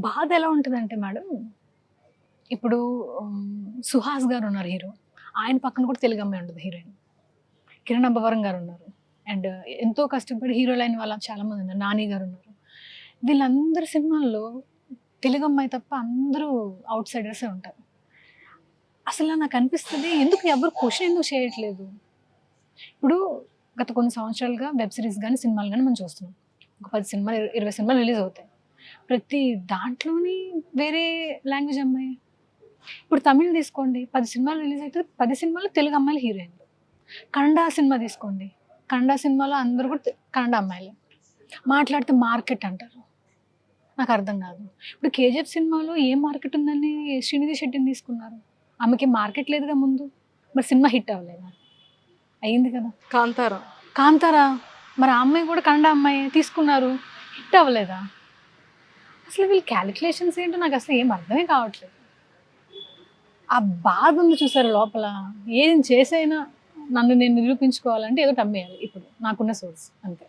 బాధ ఎలా ఉంటదంటే మేడం, ఇప్పుడు సుహాస్ గారు ఉన్నారు హీరో. ఆయన పక్కన కూడా తెలుగు అమ్మాయి ఉంటది హీరోయిన్. కిరణ్ అబ్బవరం గారు ఉన్నారు. అండ్ ఎంతో కష్టపడి హీరోలైన వాళ్ళు చాలా మంది ఉన్నారు. నాని గారు ఉన్నారు. వీళ్ళందరి సినిమాల్లో తెలుగు అమ్మాయి తప్ప అందరూ ఔట్ సైడర్సే ఉంటారు. అసలు నాకు అనిపిస్తది ఎందుకు ఎవరు క్వెషన్ ఎందుకు చేయట్లేదు? ఇప్పుడు గత కొన్ని సంవత్సరాలుగా వెబ్ సిరీస్ గాని, సినిమాలు గాని మనం చూస్తున్నాం. ఒక 10 సినిమాలు, 20 సినిమాలు రిలీజ్ అవుతాయి. ప్రతి దాంట్లోని వేరే లాంగ్వేజ్ అమ్మాయే. ఇప్పుడు తమిళ్ తీసుకోండి 10 సినిమాలు రిలీజ్ అయితే 10 సినిమాలు తెలుగు అమ్మాయిలు హీరోయిన్లు. కన్నడ సినిమా తీసుకోండి. కన్నడ సినిమాలో అందరూ కూడా కన్నడ అమ్మాయిలే. మాట్లాడితే మార్కెట్ అంటారు. నాకు అర్థం కాదు. ఇప్పుడు 'కేజీఎఫ్' సినిమాలో ఏం మార్కెట్ ఉందని శ్రీనిధి శెట్టిని తీసుకున్నారు. ఆమెకి మార్కెట్ లేదుగా ముందు. మరి సినిమా హిట్ అవ్వలేదా? అయింది కదా. కాంతారా. కాంతారా మరి ఆ అమ్మాయి కూడా కన్నడ అమ్మాయే తీసుకున్నారు. హిట్ అవ్వలేదా? అసలు వీళ్ళ క్యాలిక్యులేషన్స్ ఏంటో నాకు అసలు ఏం అర్థమే కావట్లేదు. ఆ బాధ ఉంది చూసారు లోపల. ఏం చేసైనా నన్ను నేను నిరూపించుకోవాలంటే ఏదో అమ్మేయాలి ఇప్పుడు నాకున్న సోర్స్ అంతే.